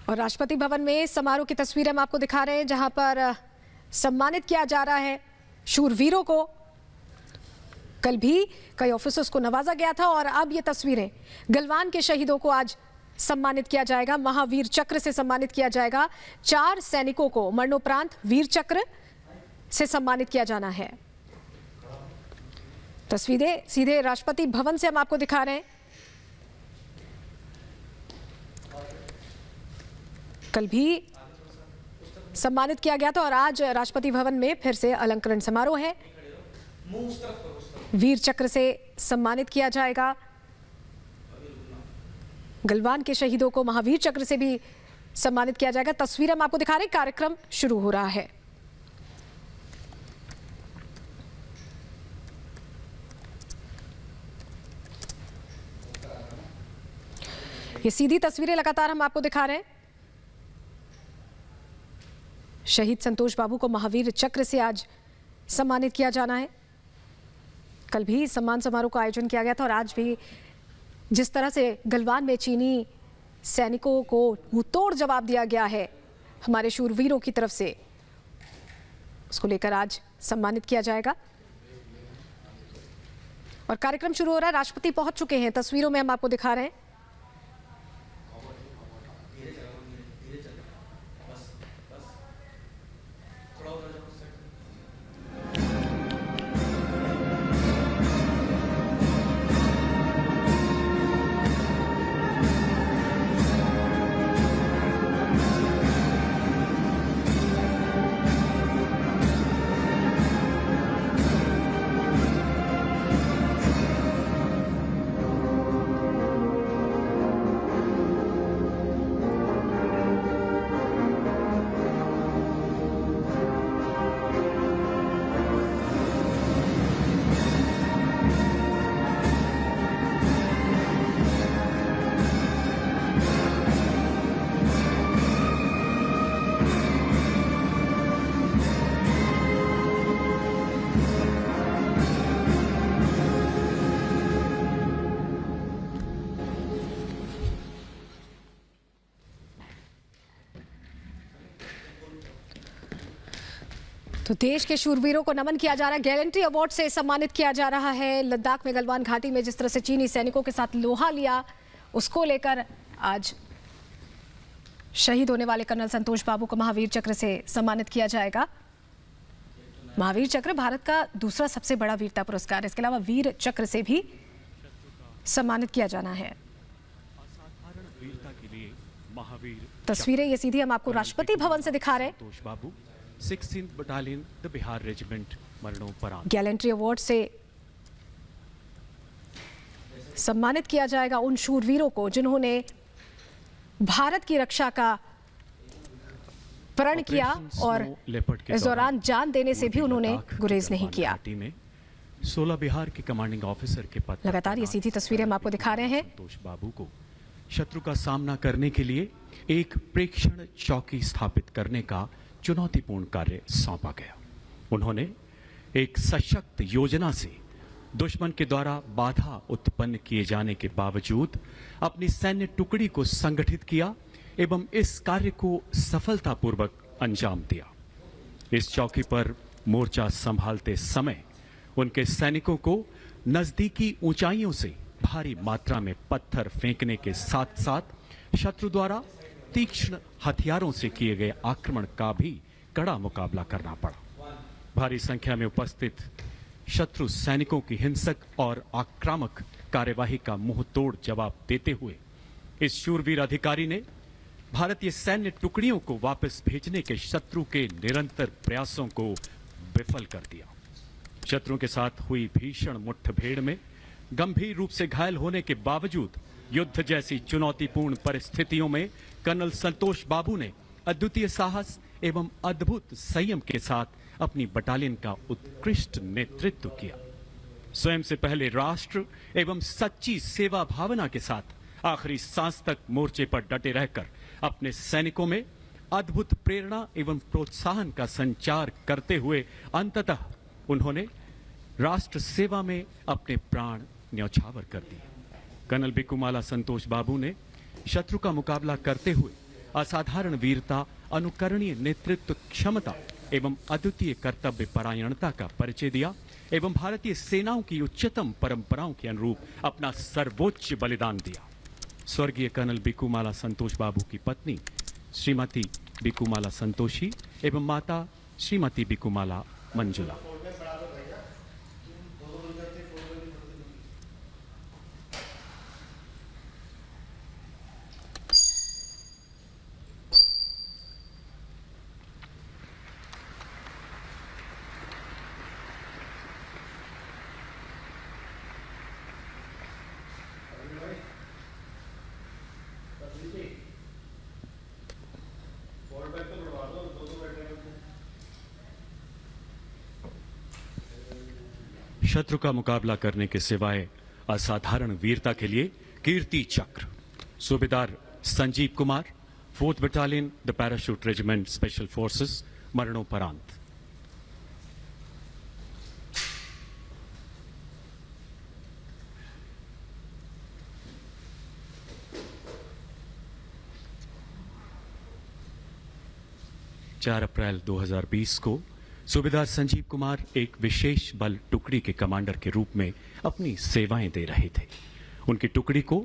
और राष्ट्रपति भवन में समारोह की तस्वीरें हम आपको दिखा रहे हैं, जहां पर सम्मानित किया जा रहा है शूरवीरों को। कल भी कई ऑफिसर्स को नवाजा गया था और अब ये तस्वीरें गलवान के शहीदों को आज सम्मानित किया जाएगा। महावीर चक्र से सम्मानित किया जाएगा। 4 सैनिकों को मरणोपरांत वीर चक्र से सम्मानित किया जाना है। तस्वीरें सीधे राष्ट्रपति भवन से हम आपको दिखा रहे हैं। कल भी सम्मानित किया गया था और आज राष्ट्रपति भवन में फिर से अलंकरण समारोह है। वीर चक्र से सम्मानित किया जाएगा। गलवान के शहीदों को महावीर चक्र से भी सम्मानित किया जाएगा। तस्वीर हम आपको दिखा रहे हैं। कार्यक्रम शुरू हो रहा है। ये सीधी तस्वीरें लगातार हम आपको दिखा रहे हैं। शहीद संतोष बाबू को महावीर चक्र से आज सम्मानित किया जाना है। कल भी सम्मान समारोह का आयोजन किया गया था और आज भी जिस तरह से गलवान में चीनी सैनिकों को मुंहतोड़ जवाब दिया गया है हमारे शूरवीरों की तरफ से, उसको लेकर आज सम्मानित किया जाएगा। और कार्यक्रम शुरू हो रहा है। राष्ट्रपति पहुंच चुके हैं। तस्वीरों में हम आपको दिखा रहे हैं। तो देश के शूरवीरों को नमन किया जा रहा है। गैलेंट्री अवार्ड से सम्मानित किया जा रहा है। लद्दाख में गलवान घाटी में जिस तरह से चीनी सैनिकों के साथ लोहा लिया, उसको लेकर आज शहीद होने वाले कर्नल संतोष बाबू को महावीर चक्र से सम्मानित किया जाएगा। महावीर चक्र भारत का दूसरा सबसे बड़ा वीरता पुरस्कार है। इसके अलावा वीर चक्र से भी सम्मानित किया जाना है। तस्वीरें ये सीधी हम आपको राष्ट्रपति भवन से दिखा रहे हैं। 16th Battalion, the Bihar Regiment, मरणोपरांत। गैलेंट्री अवार्ड से सम्मानित किया जाएगा उन शूरवीरों को जिन्होंने भारत की रक्षा का प्रण किया और इस दौरान जान देने से भी उन्होंने गुरेज नहीं किया। 16 बिहार के कमांडिंग ऑफिसर के पद लगातार ये सीधी तस्वीरें हम आपको दिखा रहे हैं। संतोष बाबू को शत्रु का सामना करने के लिए एक प्रेक्षण चौकी स्थापित करने का चुनौतीपूर्ण कार्य सौंपा गया। उन्होंने एक सशक्त योजना से दुश्मन के द्वारा बाधा उत्पन्न किए जाने के बावजूद अपनी सैन्य टुकड़ी को संगठित किया एवं इस कार्य को सफलतापूर्वक अंजाम दिया। इस चौकी पर मोर्चा संभालते समय उनके सैनिकों को नजदीकी ऊंचाइयों से भारी मात्रा में पत्थर फेंकने के साथ साथ शत्रु द्वारा तीक्ष्ण हथियारों से किए गए आक्रमण का भी कड़ा मुकाबला करना पड़ा। भारी संख्या में उपस्थित शत्रु सैनिकों की हिंसक और आक्रामक कार्यवाही का मुंह तोड़ जवाब देते हुए इस शूरवीर अधिकारी ने भारतीय सैन्य टुकड़ियों को वापस भेजने के शत्रु के निरंतर प्रयासों को विफल कर दिया। शत्रु के साथ हुई भीषण मुठभेड़ में गंभीर रूप से घायल होने के बावजूद युद्ध जैसी चुनौतीपूर्ण परिस्थितियों में कर्नल संतोष बाबू ने अद्वितीय साहस एवं अद्भुत संयम के साथ अपनी बटालियन का उत्कृष्ट नेतृत्व किया। स्वयं से पहले राष्ट्र एवं सच्ची सेवा भावना के साथ आखिरी सांस तक मोर्चे पर डटे रहकर अपने सैनिकों में अद्भुत प्रेरणा एवं प्रोत्साहन का संचार करते हुए अंततः उन्होंने राष्ट्र सेवा में अपने प्राण न्यौछावर कर दिए। कर्नल बिकुमाला संतोष बाबू ने शत्रु का मुकाबला करते हुए असाधारण वीरता, अनुकरणीय नेतृत्व क्षमता एवं अद्वितीय कर्तव्य परायणता का परिचय दिया एवं भारतीय सेनाओं की उच्चतम परंपराओं के अनुरूप अपना सर्वोच्च बलिदान दिया। स्वर्गीय कर्नल बिकुमाला संतोष बाबू की पत्नी श्रीमती बिकुमाला संतोषी एवं माता श्रीमती बिकुमाला मंजुला। शत्रु का मुकाबला करने के सिवाय असाधारण वीरता के लिए कीर्ति चक्र सूबेदार Sanjeev Kumar, 4th battalion the parachute regiment special forces, मरणोपरांत। चार अप्रैल 2020 को सूबेदार संजीव कुमार एक विशेष बल टुकड़ी के कमांडर के रूप में अपनी सेवाएं दे रहे थे। उनकी टुकड़ी को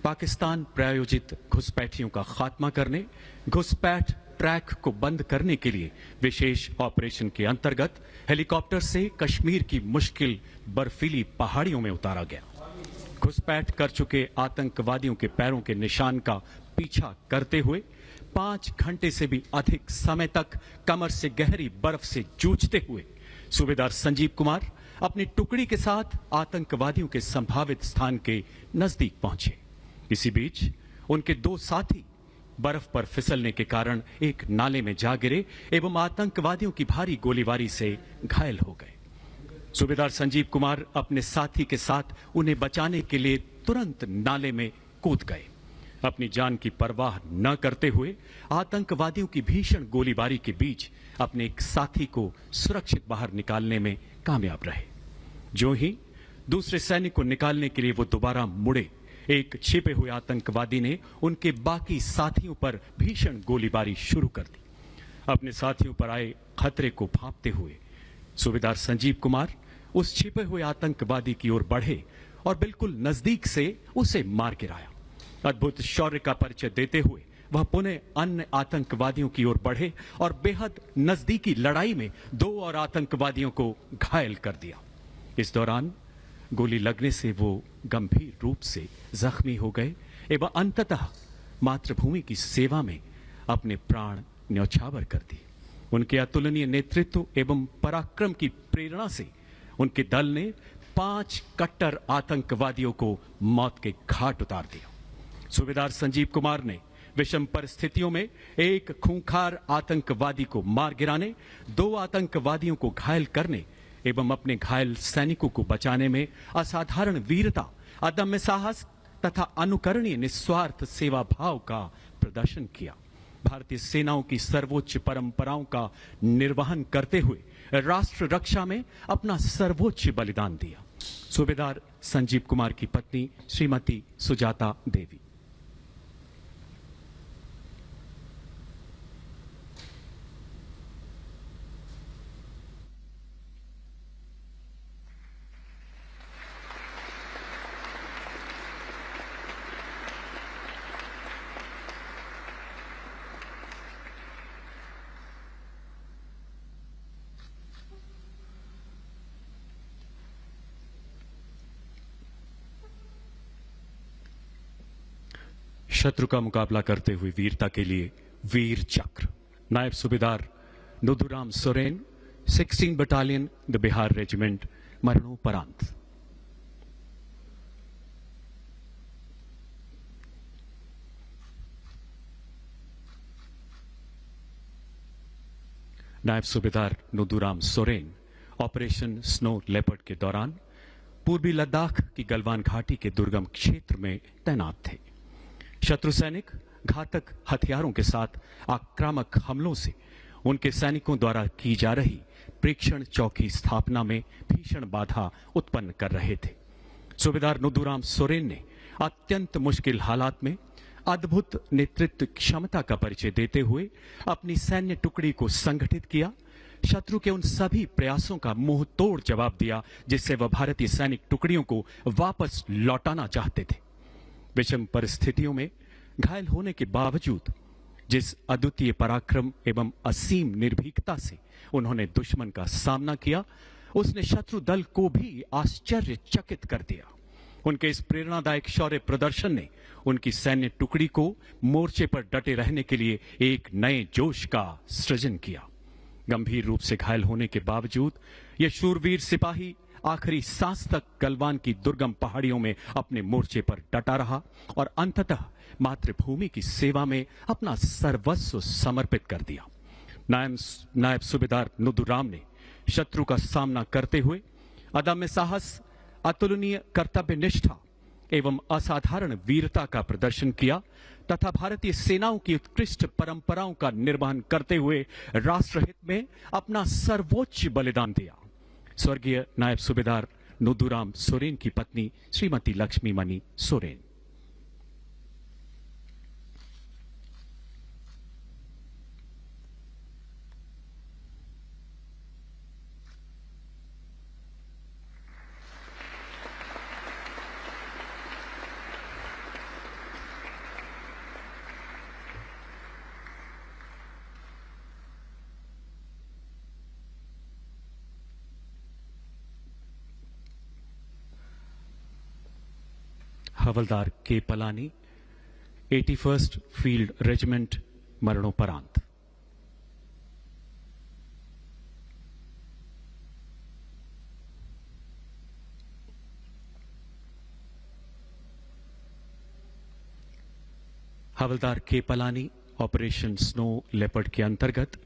पाकिस्तान प्रायोजित घुसपैठियों का खात्मा करने, घुसपैठ ट्रैक को बंद करने के लिए विशेष ऑपरेशन के अंतर्गत हेलीकॉप्टर से कश्मीर की मुश्किल बर्फीली पहाड़ियों में उतारा गया। घुसपैठ कर चुके आतंकवादियों के पैरों के निशान का पीछा करते हुए 5 घंटे से भी अधिक समय तक कमर से गहरी बर्फ से जूझते हुए सूबेदार संजीव कुमार अपनी टुकड़ी के साथ आतंकवादियों के संभावित स्थान के नजदीक पहुंचे। इसी बीच उनके 2 साथी बर्फ पर फिसलने के कारण एक नाले में जा गिरे एवं आतंकवादियों की भारी गोलीबारी से घायल हो गए। सूबेदार संजीव कुमार अपने साथी के साथ उन्हें बचाने के लिए तुरंत नाले में कूद गए। अपनी जान की परवाह न करते हुए आतंकवादियों की भीषण गोलीबारी के बीच अपने एक साथी को सुरक्षित बाहर निकालने में कामयाब रहे। जो ही दूसरे सैनिक को निकालने के लिए वो दोबारा मुड़े, एक छिपे हुए आतंकवादी ने उनके बाकी साथियों पर भीषण गोलीबारी शुरू कर दी। अपने साथियों पर आए खतरे को भांपते हुए सूबेदार संजीव कुमार उस छिपे हुए आतंकवादी की ओर बढ़े और बिल्कुल नजदीक से उसे मार गिराया। अद्भुत शौर्य का परिचय देते हुए वह पुनः अन्य आतंकवादियों की ओर बढ़े और बेहद नजदीकी लड़ाई में 2 और आतंकवादियों को घायल कर दिया। इस दौरान गोली लगने से वो गंभीर रूप से जख्मी हो गए एवं अंततः मातृभूमि की सेवा में अपने प्राण न्यौछावर कर दिए। उनके अतुलनीय नेतृत्व एवं पराक्रम की प्रेरणा से उनके दल ने 5 कट्टर आतंकवादियों को मौत के घाट उतार दिया। सूबेदार संजीव कुमार ने विषम परिस्थितियों में एक खूंखार आतंकवादी को मार गिराने, 2 आतंकवादियों को घायल करने एवं अपने घायल सैनिकों को बचाने में असाधारण वीरता, अदम्य साहस तथा अनुकरणीय निस्वार्थ सेवा भाव का प्रदर्शन किया। भारतीय सेनाओं की सर्वोच्च परंपराओं का निर्वहन करते हुए राष्ट्र रक्षा में अपना सर्वोच्च बलिदान दिया। सूबेदार संजीव कुमार की पत्नी श्रीमती सुजाता देवी। शत्रु का मुकाबला करते हुए वीरता के लिए वीर चक्र नायब सूबेदार Nuduram Soren, 16 battalion the Bihar regiment, मरणोपरांत। नायब सूबेदार Nuduram Soren operation snow leopard के दौरान पूर्वी लद्दाख की गलवान घाटी के दुर्गम क्षेत्र में तैनात थे। शत्रु सैनिक घातक हथियारों के साथ आक्रामक हमलों से उनके सैनिकों द्वारा की जा रही प्रेक्षण चौकी स्थापना में भीषण बाधा उत्पन्न कर रहे थे। सूबेदार नुदुराम सोरेन ने अत्यंत मुश्किल हालात में अद्भुत नेतृत्व क्षमता का परिचय देते हुए अपनी सैन्य टुकड़ी को संगठित किया, शत्रु के उन सभी प्रयासों का मुंह तोड़ जवाब दिया जिससे वह भारतीय सैनिक टुकड़ियों को वापस लौटाना चाहते थे। विषम परिस्थितियों में घायल होने के बावजूद जिस अद्वितीय पराक्रम एवं असीम निर्भीकता से उन्होंने दुश्मन का सामना किया, उसने शत्रु दल को भी आश्चर्यचकित कर दिया। उनके इस प्रेरणादायक शौर्य प्रदर्शन ने उनकी सैन्य टुकड़ी को मोर्चे पर डटे रहने के लिए एक नए जोश का सृजन किया। गंभीर रूप से घायल होने के बावजूद यह शूरवीर सिपाही आखिरी सांस तक गलवान की दुर्गम पहाड़ियों में अपने मोर्चे पर डटा रहा और अंततः मातृभूमि की सेवा में अपना सर्वस्व समर्पित कर दिया। नायब सूबेदार नुदुराम ने शत्रु का सामना करते हुए अदम्य साहस, अतुलनीय कर्तव्य निष्ठा एवं असाधारण वीरता का प्रदर्शन किया तथा भारतीय सेनाओं की उत्कृष्ट परंपराओं का निर्वहन करते हुए राष्ट्रहित में अपना सर्वोच्च बलिदान दिया। स्वर्गीय नायब सूबेदार नुदुराम सोरेन की पत्नी श्रीमती लक्ष्मीमणि सोरेन। हवलदार के पलानी, 81st फील्ड रेजिमेंट, मरणोपरांत। हवलदार के पलानी ऑपरेशन स्नो लेपर्ड के अंतर्गत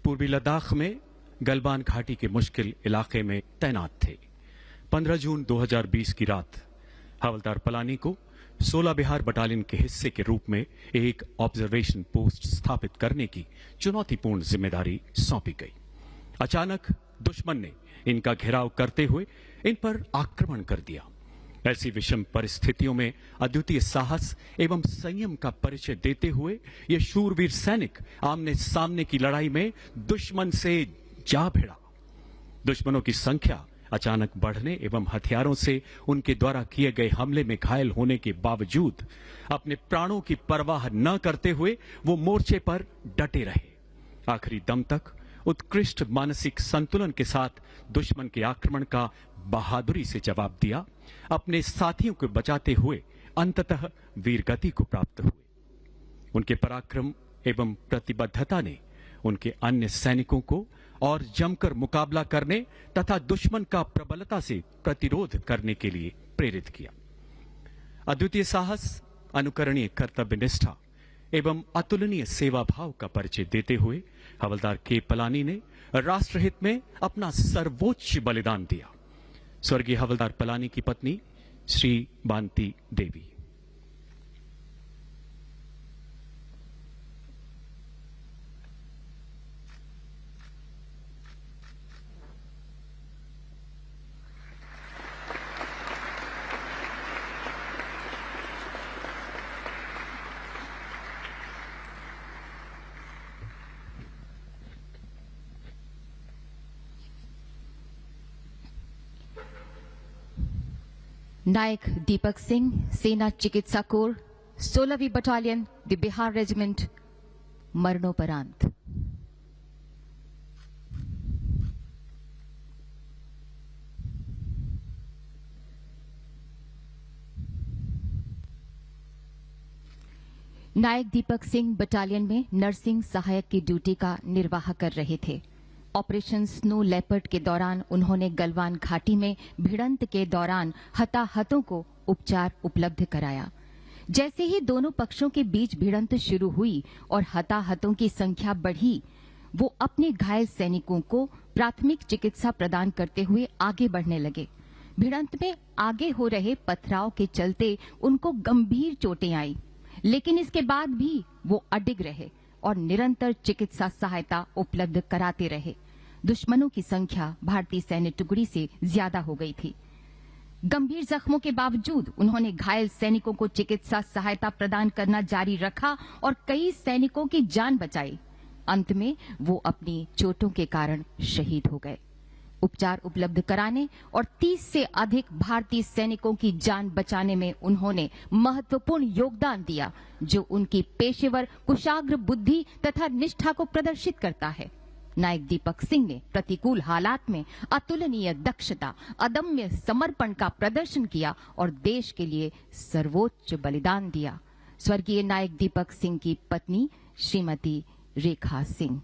पूर्वी लद्दाख में गलवान घाटी के मुश्किल इलाके में तैनात थे। 15 जून 2020 की रात हवलदार पलानी को 16 बिहार बटालियन के हिस्से के रूप में एक ऑब्जर्वेशन पोस्ट स्थापित करने की चुनौतीपूर्ण जिम्मेदारी सौंपी गई। अचानक दुश्मन ने इनका घेराव करते हुए इन पर आक्रमण कर दिया। ऐसी विषम परिस्थितियों में अद्वितीय साहस एवं संयम का परिचय देते हुए ये शूरवीर सैनिक आमने सामने की लड़ाई में दुश्मन से जा भिड़ा। दुश्मनों की संख्या अचानक बढ़ने एवं हथियारों से उनके द्वारा किए गए हमले में घायल होने के बावजूद अपने प्राणों की परवाह न करते हुए वो मोर्चे पर डटे रहे। आखिरी दम तक उत्कृष्ट मानसिक संतुलन के साथ दुश्मन के आक्रमण का बहादुरी से जवाब दिया, अपने साथियों को बचाते हुए अंततः वीरगति को प्राप्त हुए। उनके पराक्रम एवं प्रतिबद्धता ने उनके अन्य सैनिकों को और जमकर मुकाबला करने तथा दुश्मन का प्रबलता से प्रतिरोध करने के लिए प्रेरित किया। अद्वितीय साहस, अनुकरणीय कर्तव्य निष्ठा एवं अतुलनीय सेवा भाव का परिचय देते हुए हवलदार के पलानी ने राष्ट्रहित में अपना सर्वोच्च बलिदान दिया। स्वर्गीय हवलदार पलानी की पत्नी श्री बांती देवी। नायक दीपक सिंह, सेना चिकित्सा कोर, 16वीं बटालियन, द बिहार रेजिमेंट, मरणोपरांत। नायक दीपक सिंह बटालियन में नर्सिंग सहायक की ड्यूटी का निर्वाह कर रहे थे। ऑपरेशन स्नो लेपर्ड के दौरान उन्होंने गलवान घाटी में भिड़ंत के दौरान हताहतों को उपचार उपलब्ध कराया। जैसे ही दोनों पक्षों के बीच भिड़ंत शुरू हुई और हताहतों की संख्या बढ़ी, वो अपने घायल सैनिकों को प्राथमिक चिकित्सा प्रदान करते हुए आगे बढ़ने लगे। भिड़ंत में आगे हो रहे पथराव के चलते उनको गंभीर चोटें आई, लेकिन इसके बाद भी वो अडिग रहे और निरंतर चिकित्सा सहायता उपलब्ध कराते रहे। दुश्मनों की संख्या भारतीय सैन्य टुकड़ी से ज्यादा हो गई थी। गंभीर जख्मों के बावजूद उन्होंने घायल सैनिकों को चिकित्सा सहायता प्रदान करना जारी रखा और कई सैनिकों की जान बचाई। अंत में वो अपनी चोटों के कारण शहीद हो गए। उपचार उपलब्ध कराने और 30 से अधिक भारतीय सैनिकों की जान बचाने में उन्होंने महत्वपूर्ण योगदान दिया, जो उनकी पेशेवर कुशाग्र बुद्धि तथा निष्ठा को प्रदर्शित करता है। नायक दीपक सिंह ने प्रतिकूल हालात में अतुलनीय दक्षता, अदम्य समर्पण का प्रदर्शन किया और देश के लिए सर्वोच्च बलिदान दिया। स्वर्गीय नायक दीपक सिंह की पत्नी श्रीमती रेखा सिंह।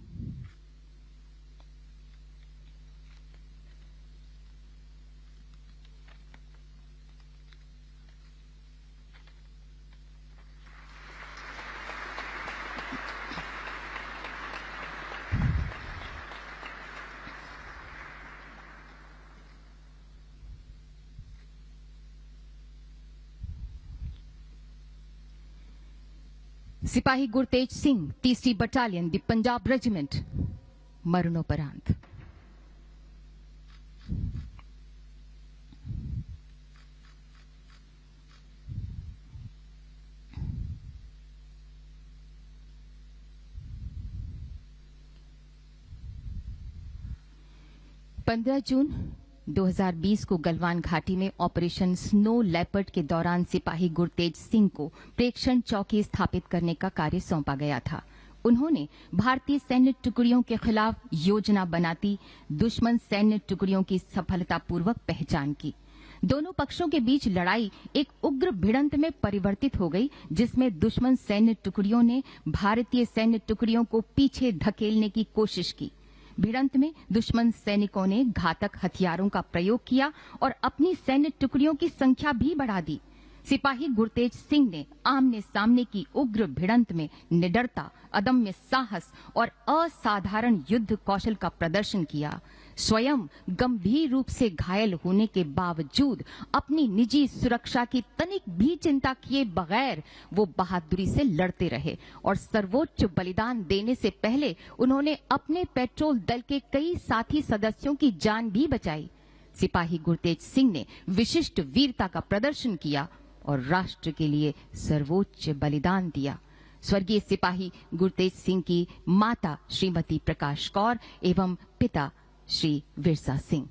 सिपाही गुरतेज सिंह, 3री बटालियन, द पंजाब रेजिमेंट, मरणोपरांत। जून 2020 को गलवान घाटी में ऑपरेशन स्नो लेपर्ड के दौरान सिपाही गुरतेज सिंह को प्रेक्षण चौकी स्थापित करने का कार्य सौंपा गया था। उन्होंने भारतीय सैन्य टुकड़ियों के खिलाफ योजना बनाती दुश्मन सैन्य टुकड़ियों की सफलतापूर्वक पहचान की। दोनों पक्षों के बीच लड़ाई एक उग्र भिड़ंत में परिवर्तित हो गई, जिसमें दुश्मन सैन्य टुकड़ियों ने भारतीय सैन्य टुकड़ियों को पीछे धकेलने की कोशिश की। भिड़ंत में दुश्मन सैनिकों ने घातक हथियारों का प्रयोग किया और अपनी सैन्य टुकड़ियों की संख्या भी बढ़ा दी। सिपाही गुरतेज सिंह ने आमने सामने की उग्र भिड़ंत में निडरता, अदम्य साहस और असाधारण युद्ध कौशल का प्रदर्शन किया। स्वयं गंभीर रूप से घायल होने के बावजूद अपनी निजी सुरक्षा की तनिक भी चिंता किए बगैर वो बहादुरी से लड़ते रहे और सर्वोच्च बलिदान देने से पहले उन्होंने अपने पेट्रोल दल के कई साथी सदस्यों की जान भी बचाई। सिपाही गुरतेज सिंह ने विशिष्ट वीरता का प्रदर्शन किया और राष्ट्र के लिए सर्वोच्च बलिदान दिया। स्वर्गीय सिपाही गुरतेज सिंह की माता श्रीमती प्रकाश कौर एवं पिता Shri Virsa Singh.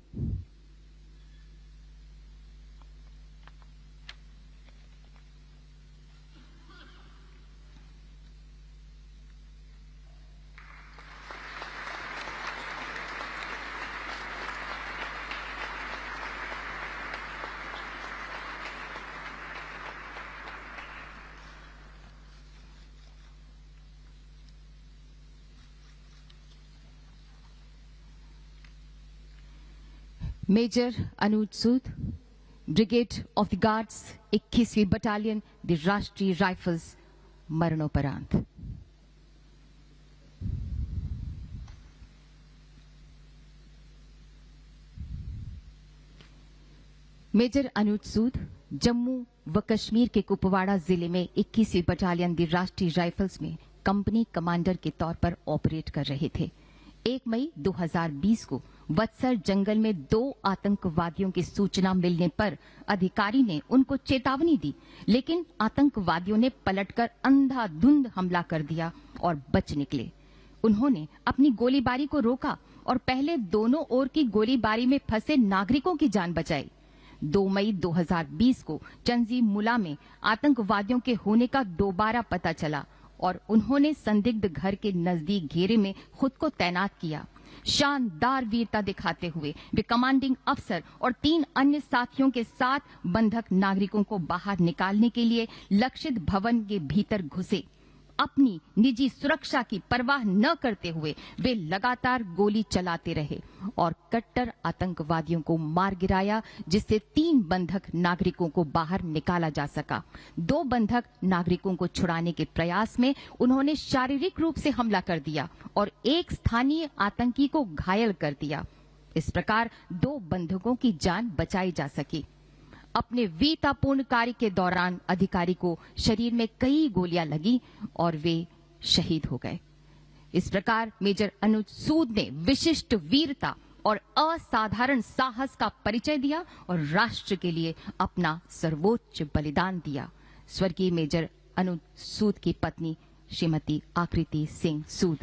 Major Anuj Sood, brigade of the guards, 21वीं बटालियन, द राष्ट्रीय राइफल्स, मरणोपरांत। मेजर अनुज सूद जम्मू व कश्मीर के कुपवाड़ा जिले में 21वीं बटालियन, द राष्ट्रीय राइफल्स में कंपनी कमांडर के तौर पर ऑपरेट कर रहे थे। 1 मई 2020 को वत्सर जंगल में 2 आतंकवादियों की सूचना मिलने पर अधिकारी ने उनको चेतावनी दी, लेकिन आतंकवादियों ने पलटकर अंधाधुंध हमला कर दिया और बच निकले। उन्होंने अपनी गोलीबारी को रोका और पहले दोनों ओर की गोलीबारी में फंसे नागरिकों की जान बचाई। 2 मई 2020 को चंजी मुला में आतंकवादियों के होने का दोबारा पता चला और उन्होंने संदिग्ध घर के नजदीक घेरे में खुद को तैनात किया। शानदार वीरता दिखाते हुए वे कमांडिंग अफसर और 3 अन्य साथियों के साथ बंधक नागरिकों को बाहर निकालने के लिए लक्षित भवन के भीतर घुसे। अपनी निजी सुरक्षा की परवाह न करते हुए वे लगातार गोली चलाते रहे और कट्टर आतंकवादियों को मार गिराया, जिससे 3 बंधक नागरिकों को बाहर निकाला जा सका। 2 बंधक नागरिकों को छुड़ाने के प्रयास में उन्होंने शारीरिक रूप से हमला कर दिया और एक स्थानीय आतंकी को घायल कर दिया। इस प्रकार 2 बंधकों की जान बचाई जा सकी। अपने वीरतापूर्ण कार्य के दौरान अधिकारी को शरीर में कई गोलियां लगी और वे शहीद हो गए। इस प्रकार मेजर अनुज सूद ने विशिष्ट वीरता और असाधारण साहस का परिचय दिया और राष्ट्र के लिए अपना सर्वोच्च बलिदान दिया। स्वर्गीय मेजर अनुज सूद की पत्नी श्रीमती आकृति सिंह सूद।